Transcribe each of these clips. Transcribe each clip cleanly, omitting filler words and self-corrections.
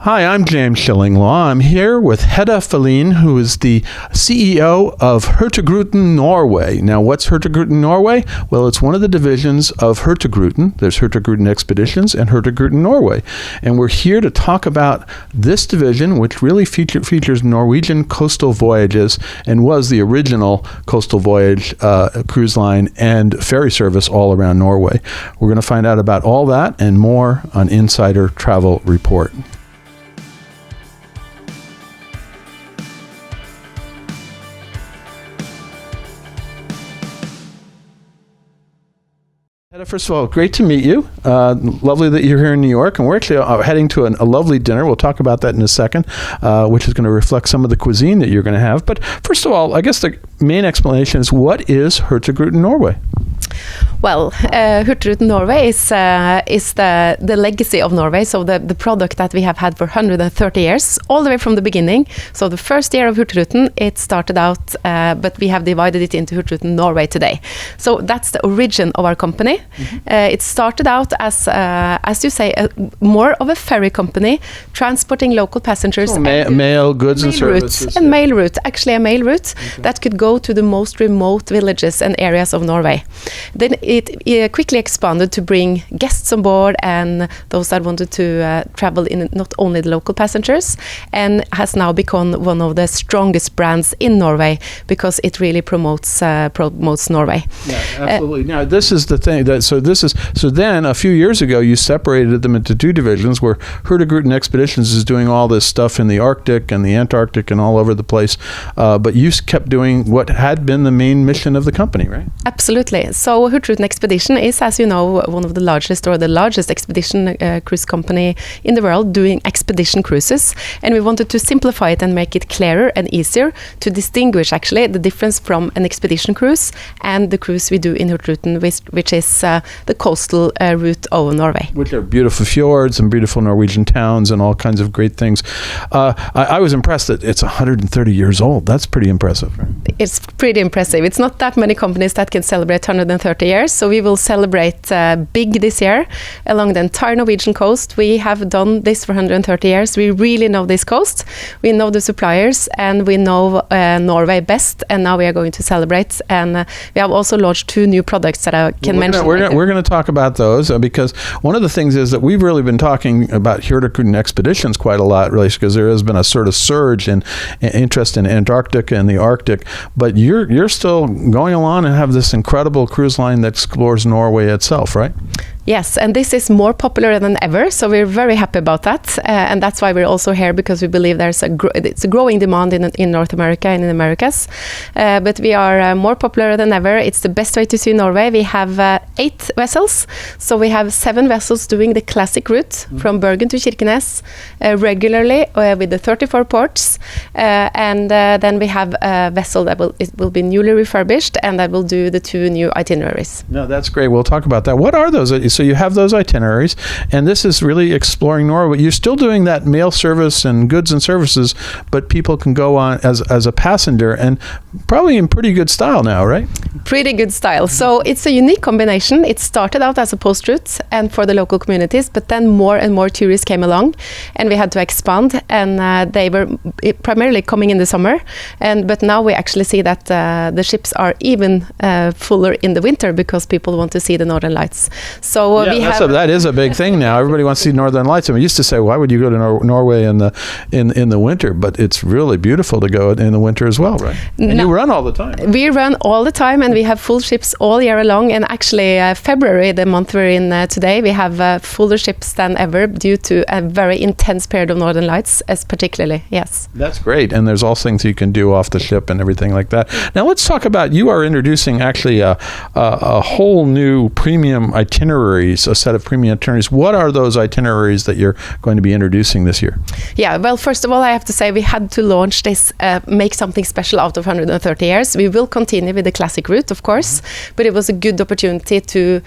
Hi, I'm James Schillinglaw. I'm here with Hedda Feline, who is the CEO of Hurtigruten Norway. Now, what's Hurtigruten Norway? Well, it's one of the divisions of Hurtigruten. There's Hurtigruten Expeditions and Hurtigruten Norway. And we're here to talk about this division, which really features Norwegian coastal voyages and was the original coastal voyage cruise line and ferry service all around Norway. We're going to find out about all that and more on Insider Travel Report. First of all, great to meet you. Lovely that you're here in New York, and we're actually heading to a lovely dinner. We'll talk about that in a second, which is going to reflect some of the cuisine that you're going to have. But first of all, I guess the main explanation is, what is Hurtigruten Norway? Well, Hurtigruten Norway is the legacy of Norway, so the product that we have had for 130 years, all the way from the beginning. So the first year of Hurtigruten, it started out, but we have divided it into Hurtigruten Norway today. So that's the origin of our company. Mm-hmm. It started out as you say, more of a ferry company, transporting local passengers. So mail, goods and services. And mail route, actually a mail route that could go to the most remote villages and areas of Norway. Then it quickly expanded to bring guests on board and those that wanted to travel in, not only the local passengers, and has now become one of the strongest brands in Norway because it really promotes Norway. Yeah, absolutely. Now this is the thing so then a few years ago you separated them into two divisions, where Hurtigruten Expeditions is doing all this stuff in the Arctic and the Antarctic and all over the place, but you kept doing what had been the main mission of the company, right? Absolutely. So Hurtigruten Expedition is, as you know, one of the largest expedition cruise company in the world, doing expedition cruises, and we wanted to simplify it and make it clearer and easier to distinguish actually the difference from an expedition cruise and the cruise we do in Hurtigruten, which is the coastal route of Norway. Which are beautiful fjords and beautiful Norwegian towns and all kinds of great things. I was impressed that it's 130 years old. That's pretty impressive, right? It's pretty impressive. It's not that many companies that can celebrate 130 years, so we will celebrate big this year along the entire Norwegian coast. We have done this for 130 years. We really know this coast. We know the suppliers, and we know Norway best, and now we are going to celebrate. And we have also launched 2 new products that I can mention. We're going to talk about those because one of the things is that we've really been talking about Hurtigruten Expeditions quite a lot, really, because there has been a sort of surge in interest in Antarctica and the Arctic, but you're still going along and have this incredible cruise line that explores Norway itself, right? Yes, and this is more popular than ever, so we're very happy about that, and that's why we're also here, because we believe there's it's a growing demand in North America and in Americas, but we are more popular than ever. It's the best way to see Norway. We have 8 vessels, so we have 7 vessels doing the classic route from Bergen to Kirkenes regularly with the 34 ports, and then we have a vessel that will be newly refurbished and that will do the 2 new itineraries. No, that's great. We'll talk about that. What are those? So you have those itineraries, and this is really exploring Norway. You're still doing that mail service and goods and services, but people can go on as a passenger, and probably in pretty good style now, right? Pretty good style. So it's a unique combination. It started out as a post route and for the local communities, but then more and more tourists came along, and we had to expand, and they were primarily coming in the summer, but now we actually see that the ships are even fuller in the winter because people want to see the Northern Lights. So that is a big thing now. Everybody wants to see Northern Lights. I mean, we used to say, why would you go to Norway in the winter? But it's really beautiful to go in the winter as well, right? And you run all the time. Right? We run all the time, and we have full ships all year long. And actually, February, the month we're in today, we have fuller ships than ever due to a very intense period of Northern Lights, particularly. Yes. That's great. And there's all things you can do off the ship and everything like that. Now let's talk about, you are introducing actually a whole new premium itineraries, a set of premium itineraries. What are those itineraries that you're going to be introducing this year? Yeah, well, first of all, I have to say we had to launch this, make something special out of 130 years. We will continue with the classic route, of course, but it was a good opportunity to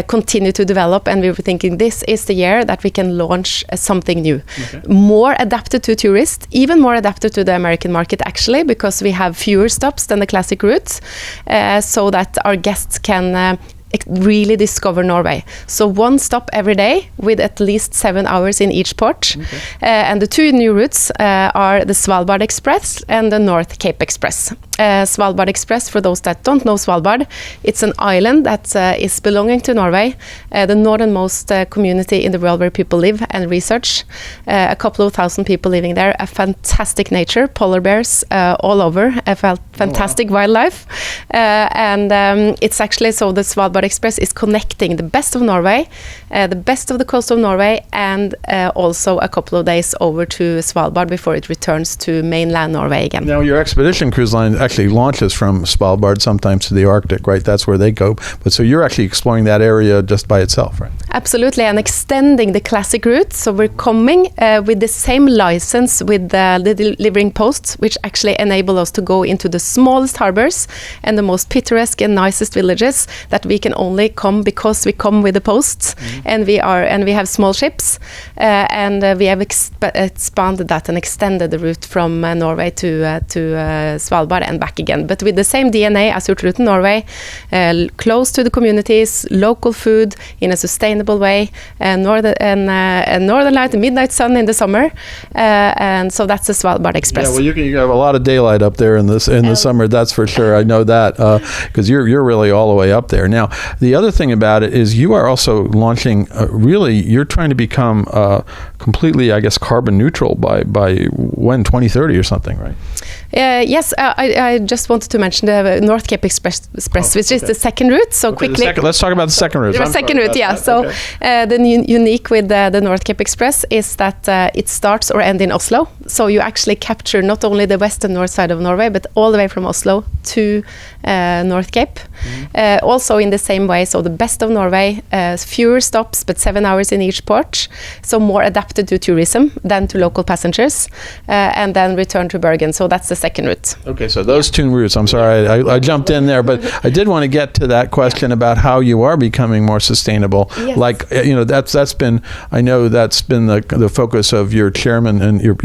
continue to develop, and we were thinking this is the year that we can launch something new. Okay. More adapted to tourists, even more adapted to the American market, actually, because we have fewer stops than the classic route, so that our guests can really discover Norway. So one stop every day with at least 7 hours in each port. And the two new routes are the Svalbard Express and the North Cape Express. Svalbard Express, for those that don't know Svalbard, it's an island that is belonging to Norway, the northernmost community in the world where people live and research. A couple of thousand people living there, a fantastic nature, polar bears all over, a fantastic wildlife. And it's actually, so the Svalbard Express is connecting the best of Norway, the best of the coast of Norway, and also a couple of days over to Svalbard before it returns to mainland Norway again. Now, your expedition cruise line actually launches from Svalbard sometimes to the Arctic, right? That's where they go. But so you're actually exploring that area just by itself, right? Absolutely, and extending the classic route. So we're coming with the same license with the delivering posts, which actually enable us to go into the smallest harbors and the most picturesque and nicest villages that we can only come because we come with the posts, and we have small ships, and we have expanded that and extended the route from Norway to Svalbard and back again, but with the same DNA as Hurtigruten Norway, close to the communities, local food in a sustainable way, northern light, midnight sun in the summer, and so that's the Svalbard Express. Yeah, well, you have a lot of daylight up there in the summer, that's for sure. I know that because you're really all the way up there. Now, the other thing about it is you are also launching. You're trying to become completely, I guess, carbon neutral by when 2030 or something, right? Yes, I just wanted to mention the North Cape Express, which is the second route. So quickly, let's talk about the second route. The second route, yeah. So the unique with the North Cape Express is that it starts or ends in Oslo. So you actually capture not only the west and north side of Norway, but all the way from Oslo to North Cape. Also in the same way, so the best of Norway, fewer stops, but 7 hours in each port. So more adapted to tourism than to local passengers, and then return to Bergen. So that's the second route. Okay, so those two routes, I'm sorry, I jumped in there, but I did want to get to that question about how you are becoming more sustainable. Yes. Like, that's been, I know that's been the focus of your chairman and your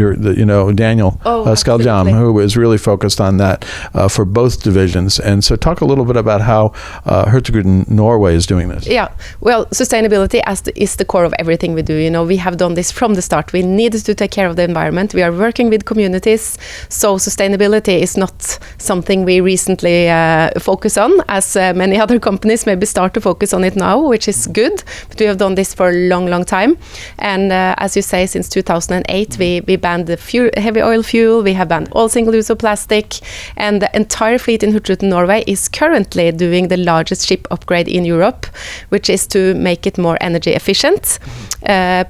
Daniel Skeljam, who is really focused on that for both divisions. And so talk a little bit about how Hurtigruten Norway is doing this. Yeah, well, sustainability is the core of everything we do. We have done this from the start. We needed to take care of the environment. We are working with communities, so sustainability is not something we recently focus on, as many other companies maybe start to focus on it now, which is good, but we have done this for a long time. And as you say, since 2008 we banned the heavy oil fuel, we have banned all single-use of plastic, and the entire fleet in Hurtigruten Norway is currently doing the largest ship upgrade in Europe, which is to make it more energy efficient,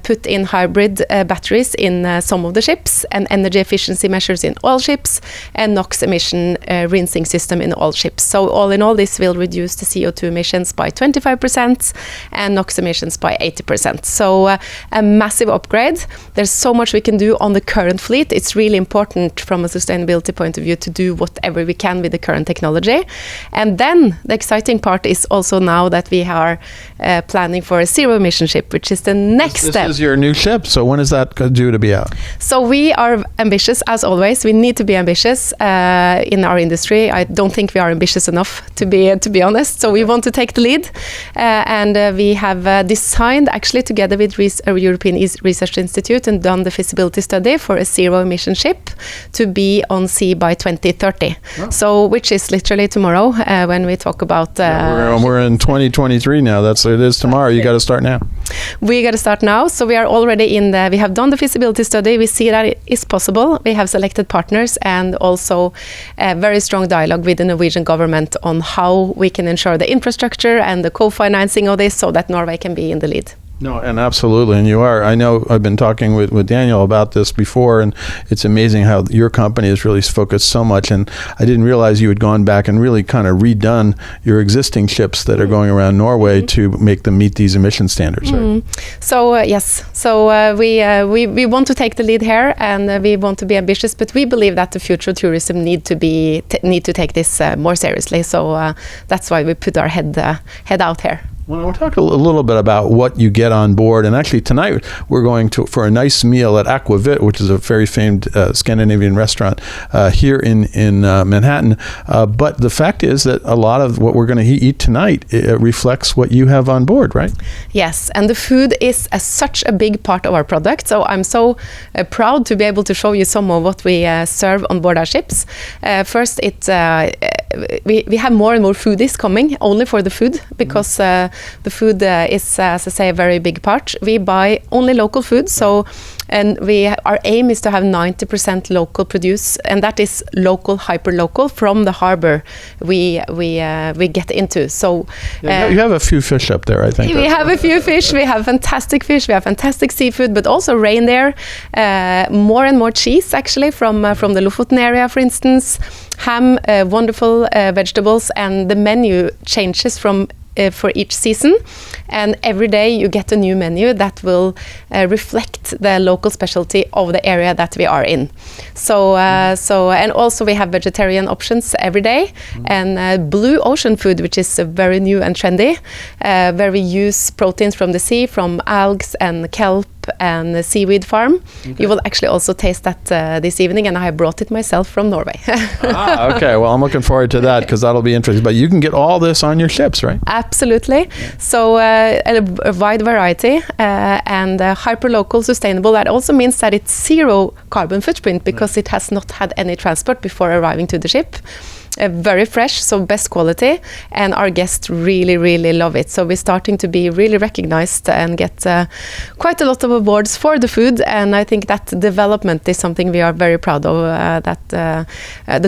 put in hybrid batteries in some of the ships, and energy efficiency measures in all ships, and NOx emission rinsing system in all ships. So all in all, this will reduce the CO2 emissions by 25% and NOx emissions by 80%. So a massive upgrade. There's so much we can do on the current fleet. It's really important from a sustainability point of view to do whatever we can with the current technology. And then the exciting part is also now that we are planning for a zero emission ship, which is the next step. This is your new ship, so when is that due to be out? So we are ambitious, as always. We need to be ambitious in our industry. I don't think we are ambitious enough, to be honest. So we want to take the lead, and we have designed, actually together with a European Research Institute, and done the feasibility study for a zero emission ship to be on sea by 2030. Oh. So which is literally tomorrow when we talk about. We're in 2023 now. It is tomorrow. You got to start now. We got to start now. So we are already we have done the feasibility study. We see that it is possible. We have selected partners and also a very strong dialogue with the Norwegian government on how we can ensure the infrastructure and the co-financing of this so that Norway can be in the lead. No, and absolutely, and you are. I know I've been talking with Daniel about this before, and it's amazing how your company has really focused so much, and I didn't realize you had gone back and really kind of redone your existing ships that are going around Norway to make them meet these emission standards, right? So, yes. So we want to take the lead here, and we want to be ambitious, but we believe that the future of tourism need to take this more seriously. So that's why we put our head out here. Well, we'll talk a little bit about what you get on board. And actually, tonight we're going for a nice meal at Aquavit, which is a very famed Scandinavian restaurant here in Manhattan. But the fact is that a lot of what we're going to eat tonight reflects what you have on board, right? Yes, and the food is such a big part of our product. So I'm so proud to be able to show you some of what we serve on board our ships. First, we have more and more foodies coming only for the food, because the food is, as I say, a very big part. We buy only local food, and our aim is to have 90% local produce, and that is local, hyper local from the harbor we get into. So you have a few fish up there, I think. We have a few fish. We have fantastic fish. We have fantastic seafood, but also reindeer. More and more cheese, actually, from the Lofoten area, for instance. Ham, wonderful vegetables, and the menu changes for each season, and every day you get a new menu that will reflect the local specialty of the area that we are in. So and also we have vegetarian options every day, and blue ocean food, which is very new and trendy, where we use proteins from the sea, from algae and kelp and the seaweed farm. Okay. You will actually also taste that this evening, and I brought it myself from Norway. Okay, well, I'm looking forward to that, because that'll be interesting. But you can get all this on your ships, right? Absolutely. So a wide variety, and hyper-local, sustainable. That also means that it's zero carbon footprint, because it has not had any transport before arriving to the ship. Very fresh, so best quality, and our guests really, really love it. So we're starting to be really recognized and get quite a lot of awards for the food, and I think that development is something we are very proud of, the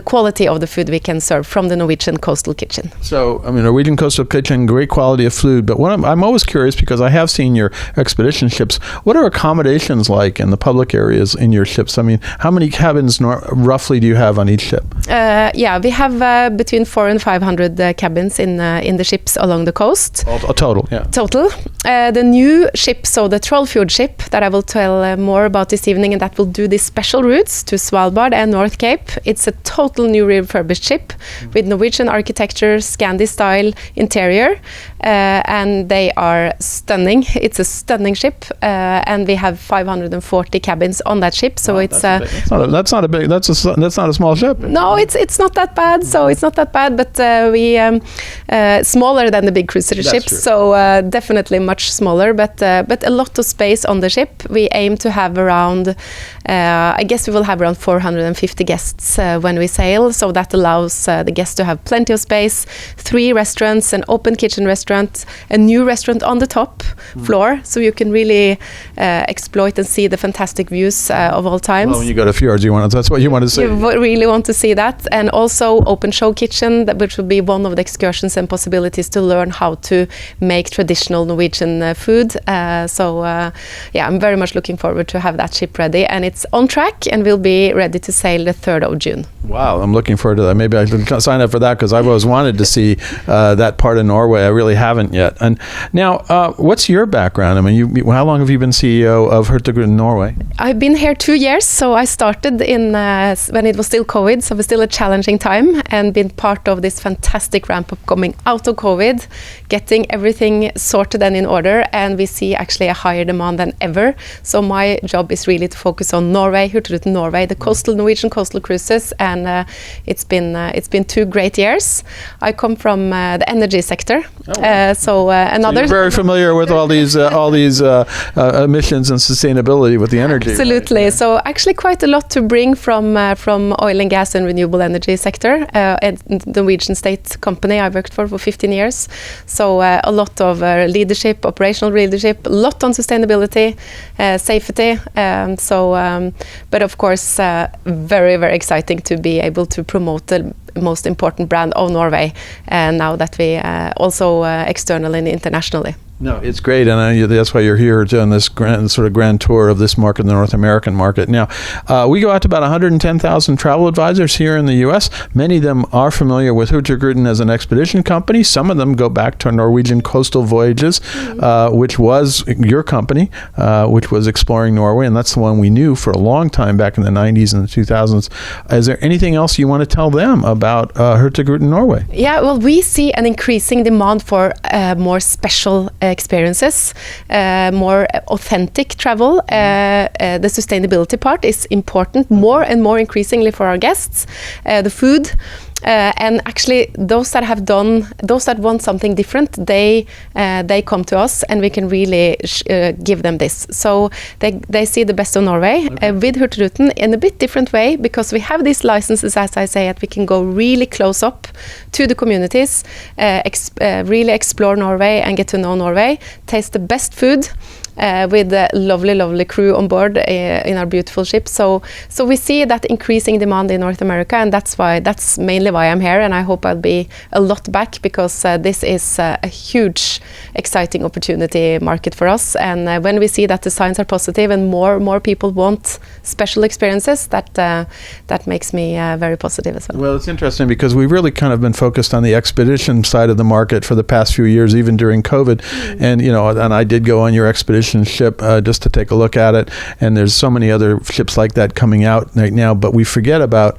quality of the food we can serve from the Norwegian Coastal Kitchen. So, I mean, Norwegian Coastal Kitchen, great quality of food, but I'm always curious, because I have seen your expedition ships. What are accommodations like in the public areas in your ships? I mean, how many cabins roughly do you have on each ship? We have between 400 and 500 cabins in the ships along the coast. Total, yeah. Total. The new ship, so the Trollfjord ship, that I will tell more about this evening, and that will do these special routes to Svalbard and North Cape. It's a total new refurbished ship with Norwegian architecture, Scandi style interior, and they are stunning. It's a stunning ship, and we have 540 cabins on that ship. So that's not a small ship. No, it's not that bad. So it's not that bad, but we smaller than the big cruiser ships. True. So definitely much smaller, but a lot of space on the ship. We aim to have around, I guess we will have around 450 guests when we sail. So that allows the guests to have plenty of space. 3 restaurants, an open kitchen restaurant, a new restaurant on the top floor, so you can really exploit and see the fantastic views of all times. Well, when you go to fjords, that's what you want to see. You really want to see that, and also open show kitchen, which will be one of the excursions and possibilities to learn how to make traditional Norwegian food. I'm very much looking forward to have that ship ready, and it's on track and will be ready to sail the 3rd of June. Wow, I'm looking forward to that. Maybe I should sign up for that, because I've always wanted to see that part of Norway. I really haven't yet. And now, what's your background? I mean, how long have you been CEO of Hurtigruten Norway? I've been here 2 years, so I started when it was still COVID, so it was still a challenging time, and been part of this fantastic ramp-up coming out of COVID, getting everything sorted and in order, and we see actually a higher demand than ever. So my job is really to focus on Norway, Hurtigruten Norway, the Norwegian coastal cruises, and it's been 2 great years. I come from the energy sector, so you're very familiar with all these emissions and sustainability with the energy. Absolutely. Right? So actually quite a lot to bring from oil and gas and renewable energy sector. The Norwegian state company I worked for 15 years. So a lot of leadership, operational leadership, a lot on sustainability, safety. But of course, very, very exciting to be able to promote the most important brand of Norway, now that we also externally and internationally. No, it's great, and that's why you're here on this grand tour of this market, the North American market. Now, we go out to about 110,000 travel advisors here in the U.S. Many of them are familiar with Hurtigruten as an expedition company. Some of them go back to Norwegian Coastal Voyages, which was your company, which was exploring Norway, and that's the one we knew for a long time back in the 90s and the 2000s. Is there anything else you want to tell them about about Hurtigruten Norway. Yeah, well, we see an increasing demand for more special experiences, more authentic travel. The sustainability part is important more and more increasingly for our guests. The food. And actually, those that want something different, they come to us, and we can really give them this. So they see the best of Norway with Hurtigruten in a bit different way, because we have these licenses, as I say, that we can go really close up to the communities, really explore Norway and get to know Norway, taste the best food. With a lovely crew on board in our beautiful ship. So we see that increasing demand in North America, and that's mainly why I'm here, and I hope I'll be a lot back, because this is a huge, exciting opportunity market for us. And when we see that the signs are positive and more people want special experiences, that makes me very positive as well. Well, it's interesting because we've really kind of been focused on the expedition side of the market for the past few years, even during COVID. And and I did go on your expedition ship just to take a look at it, and there's so many other ships like that coming out right now, but we forget about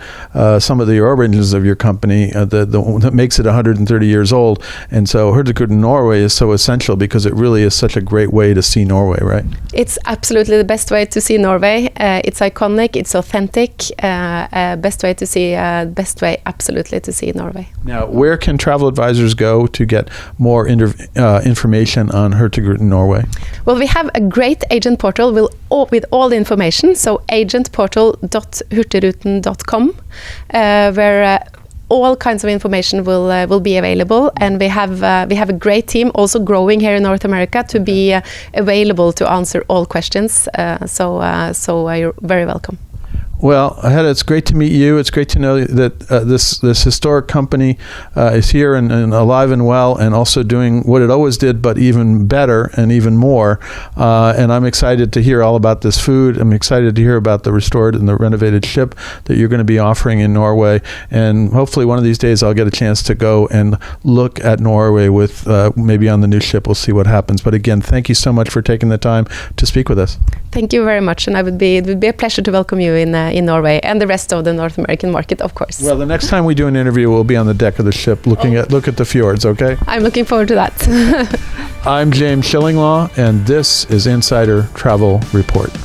some of the origins of your company that makes it 130 years old. And so Hurtigruten Norway is so essential because it really is such a great way to see Norway, right? It's absolutely the best way to see Norway. It's iconic, it's authentic, best way absolutely to see Norway. Now, where can travel advisors go to get more information on Hurtigruten Norway? Well, we have a great agent portal with all the information. So agentportal.hurtigruten.com, where all kinds of information will be available, and we have a great team also growing here in North America to be available to answer all questions. So you're very welcome. Well, Hedda, it's great to meet you. It's great to know that this historic company is here and alive and well, and also doing what it always did, but even better and even more. And I'm excited to hear all about this food. I'm excited to hear about the restored and the renovated ship that you're going to be offering in Norway. And hopefully one of these days I'll get a chance to go and look at Norway with maybe on the new ship. We'll see what happens. But again, thank you so much for taking the time to speak with us. Thank you very much, and it would be a pleasure to welcome you in Norway and the rest of the North American market, of course. Well, the next time we do an interview, we'll be on the deck of the ship look at the fjords, okay? I'm looking forward to that. I'm James Schillinglaw, and this is Insider Travel Report.